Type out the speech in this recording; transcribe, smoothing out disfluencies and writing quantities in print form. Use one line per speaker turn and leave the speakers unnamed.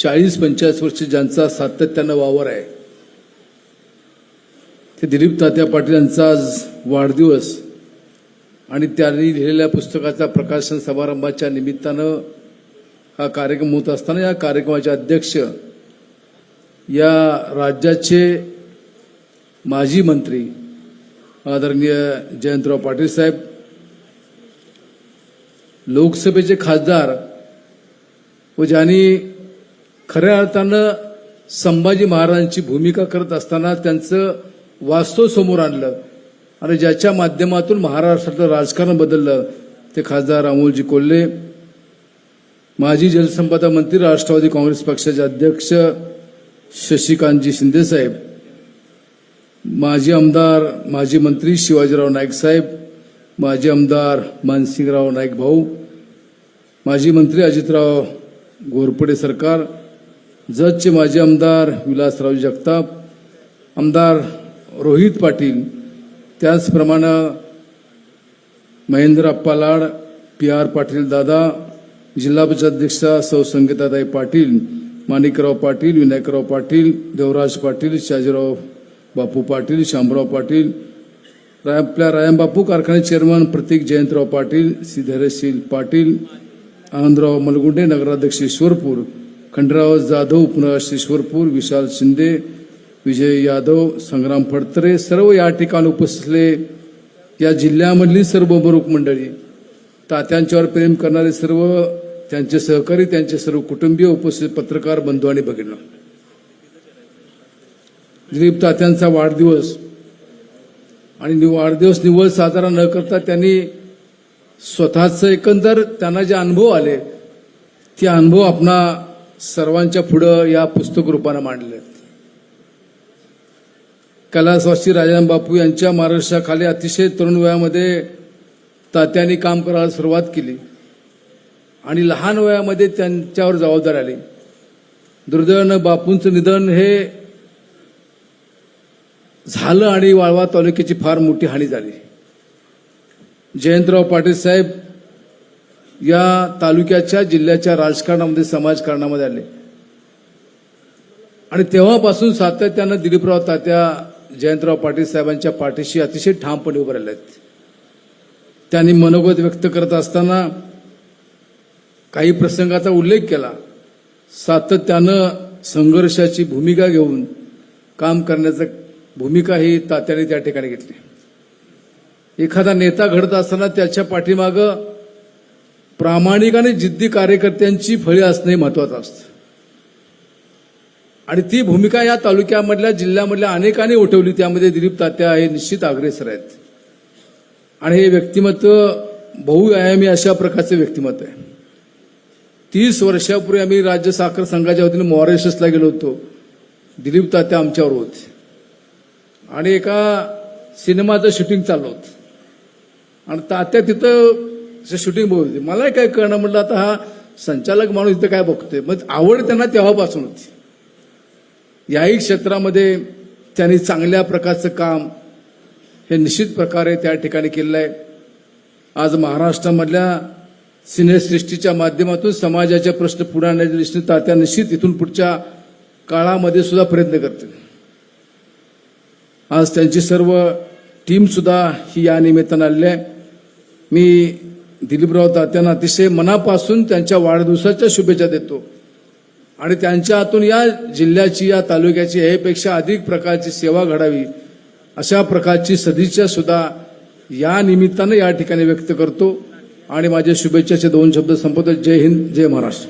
40-45 वर्ष ज्यांचा सातत्यानं वावर आहे ते दिलीप तात्या पाटील यांचा आज वाढदिवस आणि त्यांनी लिहिलेल्या पुस्तकाचा प्रकाशन समारंभाच्या निमित्तानं हा कार्यक्रम होत असताना या कार्यक्रमाचे अध्यक्ष या राज्याचे माजी मंत्री आदरणीय जयंतराव पाटील साहेब, लोकसभेचे खासदार व ज्यांनी खऱ्या अर्थानं संभाजी महाराजांची भूमिका करत असताना त्यांचं वास्तव समोर आणलं आणि ज्याच्या माध्यमातून महाराष्ट्रातलं राजकारण बदललं ते खासदार अमोलजी कोल्हे, माजी जलसंपदा मंत्री राष्ट्रवादी काँग्रेस पक्षाचे अध्यक्ष शशिकांतजी शिंदे साहेब, माजी आमदार माजी मंत्री शिवाजीराव नाईक साहेब, माजी आमदार मानसिंगराव नाईक भाऊ, माजी मंत्री अजितराव घोरपडे सरकार, जतचे माजी आमदार विलासराव जगताप, आमदार रोहित पाटील, त्याचप्रमाणे महेंद्र अप्पा लाड, PR पाटील दादा, जिल्हा परिषद अध्यक्षा सौ संगीताताई पाटील, माणिकराव पाटील, विनायकराव पाटील, देवराज पाटील, शाजीराव बापू पाटील, शामराव पाटील, आपल्या रायमबापू कारखाने चेअरमन प्रतीक जयंतराव पाटील, धैर्यशील पाटील, आनंदराव मलगुंडे, नगराध्यक्ष ईश्वरपूर, खंडराव जाधव, उपनगराध्यक्ष ईश्वरपूर, विशाल शिंदे, विजय यादव, संग्राम फडतरे, सर्व या ठिकाणी उपस्थितले या जिल्ह्यामधली सर्व प्रमुख मंडळी, तात्यांच्यावर प्रेम करणारे सर्व त्यांचे सहकारी, त्यांचे सर्व कुटुंबीय, उपस्थित पत्रकार बंधू आणि भगिनी, दिलीप तात्यांचा वाढदिवस आणि वाढदिवस निव्वळ साजरा न करता त्यांनी स्वतःचं एकंदर त्यांना जे अनुभव आले ते अनुभव आपणा सर्वांच्या पुढं या पुस्तक रूपानं मांडले. कैलासवासी राजाराम बापू यांच्या मार्गदर्शनाखाली अतिशय तरुण वयामध्ये तात्यांनी काम करायला सुरुवात केली आणि लहान वयामध्ये त्यांच्यावर जबाबदारी आली. दुर्दैवानं बापूंचं निधन हे झालं आणि वाळवा तालुक्याची फार मोठी हानी झाली. जयंतराव पाटील साहेब या तालुक्याच्या जिल्ह्याच्या राजकारणामध्ये समाजकारणामध्ये आले आणि तेव्हापासून सातत्यानं दिलीपराव तात्या जयंतराव पाटील साहेबांच्या पाठीशी अतिशय ठामपणे उभे राहिले आहेत. त्यांनी मनोगत व्यक्त करत असताना काही प्रसंगाचा उल्लेख केला. सातत्यानं संघर्षाची भूमिका घेऊन काम करण्याचं भूमिका ही तात्याने त्या ठिकाणी घेतली. एखादा नेता घडत असताना त्याच्या पाठीमागं प्रामाणिक आणि जिद्दी कार्यकर्त्यांची फळी असणे महत्वाचं असतं आणि ती भूमिका या तालुक्यामधल्या जिल्ह्यामधल्या अनेकांनी उठवली. त्यामध्ये दिलीप तात्या हे निश्चित अग्रेसर आहेत आणि हे व्यक्तिमत्व बहुआयामी अशा प्रकारचे व्यक्तिमत्व आहे. 30 वर्षापूर्वी आम्ही राज्य साखर संघाच्या वतीने मॉरिशसला गेलो होतो. दिलीप तात्या आमच्यावर होते आणि एका सिनेमाचं शूटिंग चाललं होतं आणि तात्या तिथं शूटिंग बघत होते. मला काय कळणं, म्हटलं आता हा संचालक माणूस इथं काय बघतोय. मग आवड त्यांना तेव्हापासून होती. याही क्षेत्रामध्ये त्यांनी चांगल्या प्रकारचं काम हे निश्चित प्रकारे त्या ठिकाणी केलेलं आहे. आज महाराष्ट्रामधल्या सिनेसृष्टीच्या माध्यमातून समाजाचे प्रश्न पुढे आणण्याच्या दृष्टीने तात्या निश्चित इथून पुढच्या काळामध्ये सुद्धा प्रयत्न करतील. आज त्यांची सर्व टीम सुद्धा ही या निमित्तानं आलेली आहे. मी दिलीपराव तात्यांना अतिशय मनापासून त्यांच्या वाढदिवसाच्या शुभेच्छा देतो आणि त्यांच्या हातून या जिल्ह्याची, या तालुक्याची यापेक्षा अधिक प्रकारची सेवा घडावी अशा प्रकारची सदिच्छा सुद्धा या निमित्तानं या ठिकाणी व्यक्त करतो आणि माझ्या शुभेच्छाचे 2 शब्द संपवतो. जय हिंद, जय महाराष्ट्र.